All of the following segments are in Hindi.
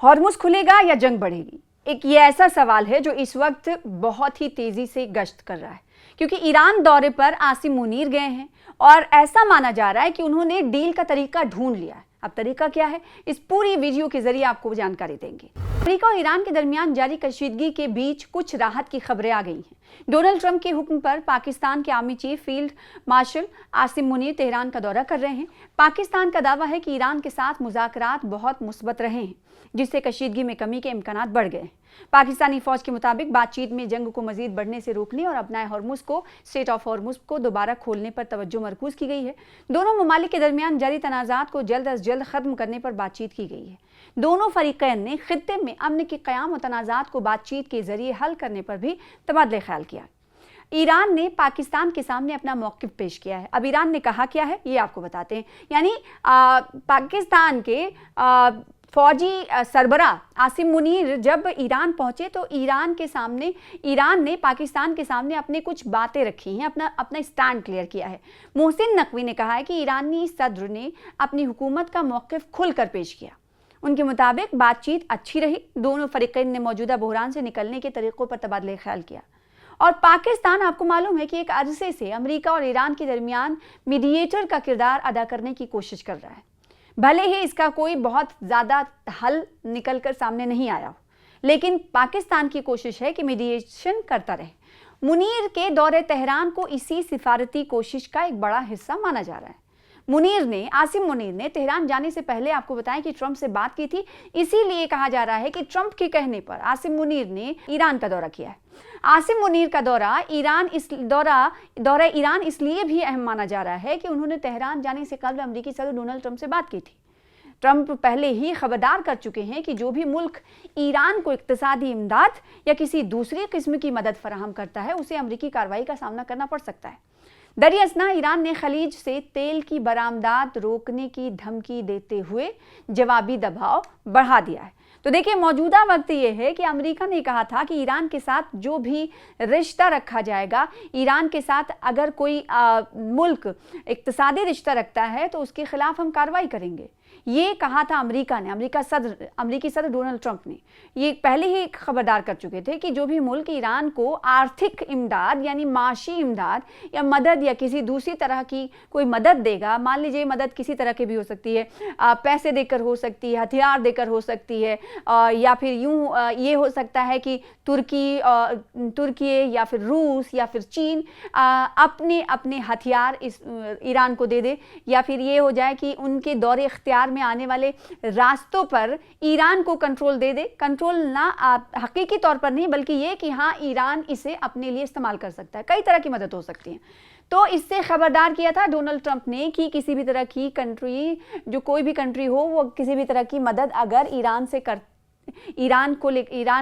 हॉर्मुज़ खुलेगा या जंग बढ़ेगी? एक ये ऐसा सवाल है जो इस वक्त बहुत ही तेजी से गश्त कर रहा है, क्योंकि ईरान दौरे पर आसिम मुनीर गए हैं और ऐसा माना जा रहा है कि उन्होंने डील का तरीका ढूंढ लिया है। अब तरीका क्या है, इस पूरी वीडियो के जरिए आपको जानकारी देंगे। अमेरिका और ईरान के दरमियान जारी कशीदगी के बीच कुछ राहत की खबरें आ गई हैं। डोनाल्ड ट्रंप के हुक्म पर पाकिस्तान के army chief field marshal Asim Munir Tehran का दौरा कर रहे हैं। पाकिस्तान का दावा है कि ईरान के साथ मुज़ाकरात बहुत मुस्बत रहे हैं, जिससे कशीदगी में कमी के इम्कानात बढ़ गए हैं। पाकिस्तानी फौज के मुताबिक बातचीत में जंग को मजीद बढ़ने से रोकने और अपनाए हॉर्मुज़ को स्ट्रेट ऑफ हॉर्मुज़ को दोबारा खोलने पर तवज्जो मरकूज की गई है। दोनों ममालिक के दरमियान जारी तनाज़ात को जल्द अज जल्द ख़त्म करने पर बातचीत की गई है। दोनों फरीक़ैन ने खित्ते में अमन के क़याम और तनाज़ात को बातचीत के जरिए हल करने पर भी तबादले ख्याल किया। ईरान ने पाकिस्तान के सामने अपना मौक़िफ़ पेश किया है। अब ईरान ने कहा क्या है ये आपको बताते हैं। यानी पाकिस्तान के फौजी सरबरा आसिम मुनीर जब ईरान पहुंचे तो ईरान ने पाकिस्तान के सामने अपने कुछ बातें रखी हैं, अपना स्टैंड क्लियर किया है। मोहसिन नकवी ने कहा है कि ईरानी सदर ने अपनी हुकूमत का मौक़िफ़ खुलकर पेश किया। उनके मुताबिक बातचीत अच्छी रही। दोनों फरीक़ैन ने मौजूदा बहरान से निकलने के तरीक़ों पर तबादले ख्याल किया। और पाकिस्तान, आपको मालूम है कि एक अरसे से अमेरिका और ईरान के दरमियान मीडिएटर का किरदार अदा करने की कोशिश कर रहा है। भले ही इसका कोई बहुत ज़्यादा हल निकल कर सामने नहीं आया हो, लेकिन पाकिस्तान की कोशिश है कि मीडिएशन करता रहे। मुनीर के दौरे तेहरान को इसी सिफारती कोशिश का एक बड़ा हिस्सा माना जा रहा है। आसिम मुनीर ने तेहरान जाने से पहले आपको बताएं कि ट्रंप से बात की थी। इसीलिए कहा जा रहा है कि ट्रंप के कहने पर आसिम मुनीर ने ईरान का दौरा किया है। आसिम मुनीर का दौरा ईरान इसलिए भी अहम माना जा रहा है कि उन्होंने तेहरान जाने से कबल अमेरिकी सदर डोनाल्ड ट्रंप से बात की थी। ट्रंप पहले ही खबरदार कर चुके हैं कि जो भी मुल्क ईरान को इक्तिसादी इमदाद या किसी दूसरी किस्म की मदद फराहम करता है, उसे अमेरिकी कार्रवाई का सामना करना पड़ सकता है। दरियासना ईरान ने खलीज से तेल की बरामदात रोकने की धमकी देते हुए जवाबी दबाव बढ़ा दिया है। तो देखिए, मौजूदा वक्त ये है कि अमेरिका ने कहा था कि ईरान के साथ जो भी रिश्ता रखा जाएगा, ईरान के साथ अगर कोई मुल्क इक्तिसादी रिश्ता रखता है तो उसके खिलाफ हम कार्रवाई करेंगे। ये कहा था अमेरिका ने, अमेरिकी सदर डोनाल्ड ट्रंप ने ये पहले ही खबरदार कर चुके थे कि जो भी मुल्क ईरान को आर्थिक इमदाद यानी माशी इमदाद या मदद या किसी दूसरी तरह की कोई मदद देगा, मान लीजिए मदद किसी तरह की भी हो सकती है, पैसे देकर हो सकती है, हथियार देकर हो सकती है, या फिर यूं ये हो सकता है कि तुर्की या फिर रूस या फिर चीन अपने हथियार इस ईरान को दे दे, या फिर ये हो जाए कि उनके दौरे इख्तियार में आने वाले रास्तों पर ईरान को कंट्रोल दे दे। कंट्रोल ना हकीकी तौर पर नहीं, बल्कि ये कि हाँ, ईरान इसे अपने लिए इस्तेमाल कर सकता है। कई तरह की मदद हो सकती है। तो इससे खबरदार किया था डोनाल्ड ट्रंप ने कि किसी भी तरह की कंट्री, जो कोई भी कंट्री हो, वो किसी भी तरह की मदद अगर ईरान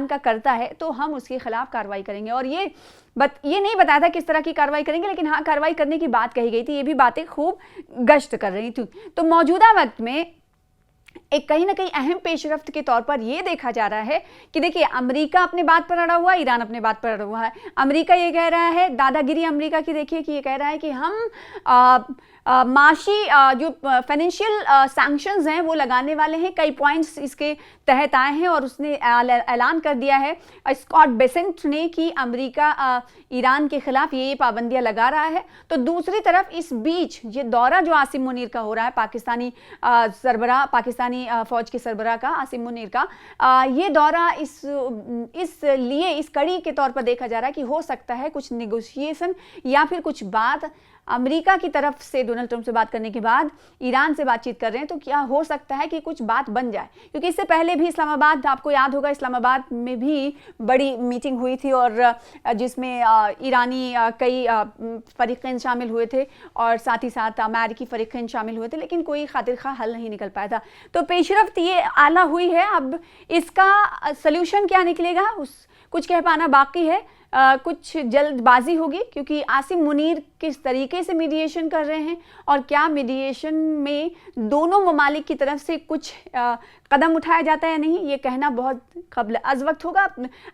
का करता है तो हम उसके खिलाफ कार्रवाई करेंगे। और ये नहीं बताया था किस तरह की कार्रवाई करेंगे, लेकिन हाँ, कार्रवाई करने की बात कही गई थी। ये भी बातें खूब गश्त कर रही थी। तो मौजूदा वक्त में एक कहीं ना कहीं अहम पेशरफ्त के तौर पर यह देखा जा रहा है कि देखिए, अमेरिका अपने बात पर अड़ा हुआ है, ईरान अपने बात पर अड़ा हुआ है। अमेरिका ये कह रहा है, दादागिरी अमेरिका की देखिए कि ये कह रहा है कि हम माशी जो फाइनेंशियल सैंक्शंस हैं वो लगाने वाले हैं। कई पॉइंट्स इसके तहत आए हैं और उसने ऐलान कर दिया है स्कॉट बेसेंट ने कि अमेरिका ईरान के खिलाफ ये पाबंदियां लगा रहा है। तो दूसरी तरफ इस बीच ये दौरा जो आसिम मुनीर का हो रहा है, पाकिस्तानी फौज के सरबराह का आसिम मुनीर का, ये दौरा इस कड़ी के तौर पर देखा जा रहा है कि हो सकता है कुछ निगोशिएशन या फिर कुछ बात अमेरिका की तरफ से डोनाल्ड ट्रंप से बात करने के बाद ईरान से बातचीत कर रहे हैं, तो क्या हो सकता है कि कुछ बात बन जाए। क्योंकि इससे पहले भी इस्लामाबाद, आपको याद होगा, इस्लामाबाद में भी बड़ी मीटिंग हुई थी और जिसमें ईरानी कई फरीक़ैन शामिल हुए थे और साथ ही साथ अमेरिकी फरीक़ैन शामिल हुए थे, लेकिन कोई खातिर खा हल नहीं निकल पाया था। तो पेशरफ्त ये आला हुई है। अब इसका सल्यूशन क्या निकलेगा कुछ कह पाना बाकी है। कुछ जल्दबाजी होगी, क्योंकि आसिम मुनीर किस तरीके से मीडिएशन कर रहे हैं और क्या मीडिएशन में दोनों ममालिक की तरफ से कुछ कदम उठाया जाता है या नहीं, ये कहना बहुत कब्ल अज़ वक्त होगा।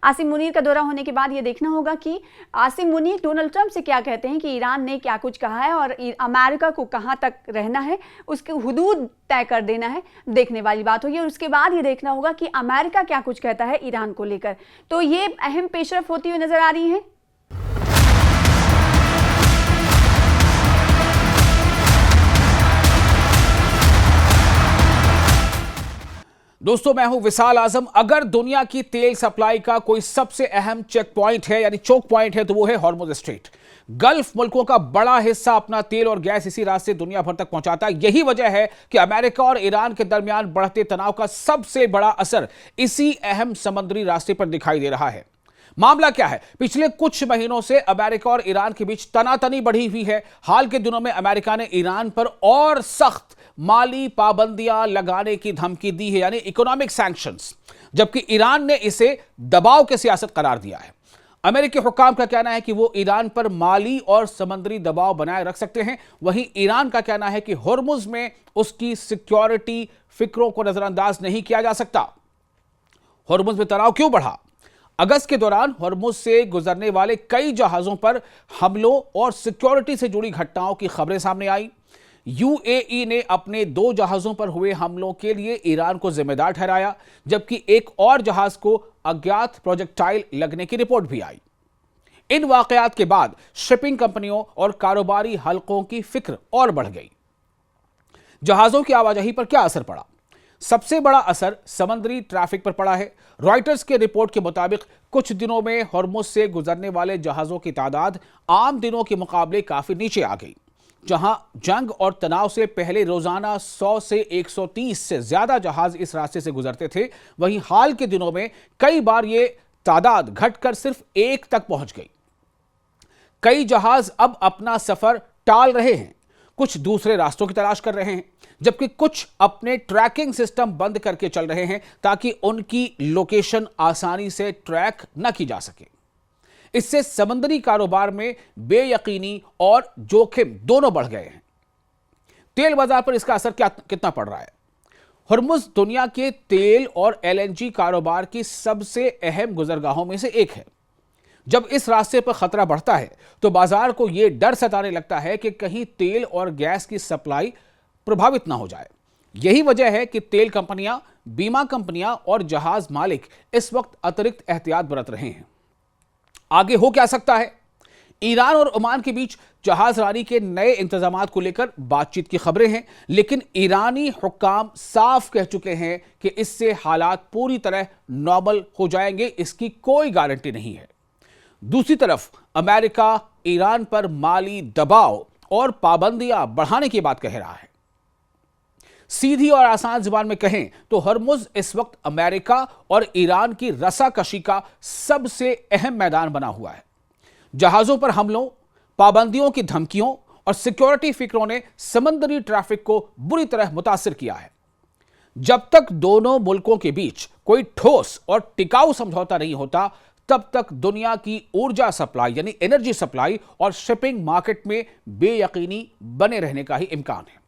आसिम मुनीर का दौरा होने के बाद ये देखना होगा कि आसिम मुनीर डोनाल्ड ट्रंप से क्या कहते हैं कि ईरान ने क्या कुछ कहा है और अमेरिका को कहाँ तक रहना है, उसके हुदूद तय कर देना है, देखने वाली बात होगी। और उसके बाद ये देखना होगा कि अमेरिका क्या कुछ कहता है ईरान को लेकर। तो ये अहम पेशरफ होती हुई नजर आ रही है। दोस्तों, मैं हूं विशाल आजम। अगर दुनिया की तेल सप्लाई का कोई सबसे अहम चेक पॉइंट है यानी चोक पॉइंट है तो वो है हॉर्मुज स्ट्रेट। गल्फ मुल्कों का बड़ा हिस्सा अपना तेल और गैस इसी रास्ते दुनिया भर तक पहुंचाता है। यही वजह है कि अमेरिका और ईरान के दरमियान बढ़ते तनाव का सबसे बड़ा असर इसी अहम समुद्री रास्ते पर दिखाई दे रहा है। मामला क्या है? पिछले कुछ महीनों से अमेरिका और ईरान के बीच तनातनी बढ़ी हुई है। हाल के दिनों में अमेरिका ने ईरान पर और सख्त माली पाबंदियां लगाने की धमकी दी है, यानी इकोनॉमिक सैंक्शंस, जबकि ईरान ने इसे दबाव की सियासत करार दिया है। अमेरिकी हुक्काम का कहना है कि वो ईरान पर माली और समुद्री दबाव बनाए रख सकते हैं। वहीं ईरान का कहना है कि होर्मुज में उसकी सिक्योरिटी फिक्रों को नजरअंदाज नहीं किया जा सकता। होर्मुज में तनाव क्यों बढ़ा? अगस्त के दौरान होर्मुज से गुजरने वाले कई जहाजों पर हमलों और सिक्योरिटी से जुड़ी घटनाओं की खबरें सामने आई। यूएई ने अपने 2 जहाजों पर हुए हमलों के लिए ईरान को जिम्मेदार ठहराया, जबकि एक और जहाज को अज्ञात प्रोजेक्टाइल लगने की रिपोर्ट भी आई। इन वाकयात के बाद शिपिंग कंपनियों और कारोबारी हलकों की फिक्र और बढ़ गई। जहाजों की आवाजाही पर क्या असर पड़ा? सबसे बड़ा असर समुद्री ट्रैफिक पर पड़ा है। रॉयटर्स के रिपोर्ट के मुताबिक कुछ दिनों में होर्मुज से गुजरने वाले जहाजों की तादाद आम दिनों के मुकाबले काफी नीचे आ गई। जहां जंग और तनाव से पहले रोजाना 100 से 130 से ज्यादा जहाज इस रास्ते से गुजरते थे, वहीं हाल के दिनों में कई बार यह तादाद घटकर सिर्फ 1 तक पहुंच गई। कई जहाज अब अपना सफर टाल रहे हैं, कुछ दूसरे रास्तों की तलाश कर रहे हैं, जबकि कुछ अपने ट्रैकिंग सिस्टम बंद करके चल रहे हैं ताकि उनकी लोकेशन आसानी से ट्रैक न की जा सके। इससे समुद्री कारोबार में बेयकीनी और जोखिम दोनों बढ़ गए हैं। तेल बाजार पर इसका असर कितना पड़ रहा है? होर्मुज दुनिया के तेल और एलएनजी कारोबार की सबसे अहम गुजरगाहों में से एक है। जब इस रास्ते पर खतरा बढ़ता है तो बाजार को यह डर सताने लगता है कि कहीं तेल और गैस की सप्लाई प्रभावित ना हो जाए। यही वजह है कि तेल कंपनियां, बीमा कंपनियां और जहाज मालिक इस वक्त अतिरिक्त एहतियात बरत रहे हैं। आगे हो क्या सकता है? ईरान और ओमान के बीच जहाजरानी के नए इंतजामात को लेकर बातचीत की खबरें हैं, लेकिन ईरानी हुक्काम साफ कह चुके हैं कि इससे हालात पूरी तरह नॉर्मल हो जाएंगे, इसकी कोई गारंटी नहीं है। दूसरी तरफ अमेरिका ईरान पर माली दबाव और पाबंदियां बढ़ाने की बात कह रहा है। सीधी और आसान जुबान में कहें तो होर्मुज इस वक्त अमेरिका और ईरान की रसाकशी का सबसे अहम मैदान बना हुआ है। जहाजों पर हमलों, पाबंदियों की धमकियों और सिक्योरिटी फिक्रों ने समुद्री ट्रैफिक को बुरी तरह मुतासिर किया है। जब तक दोनों मुल्कों के बीच कोई ठोस और टिकाऊ समझौता नहीं होता, तब तक दुनिया की ऊर्जा सप्लाई यानी एनर्जी सप्लाई और शिपिंग मार्केट में बेयकीनी बने रहने का ही इम्कान है।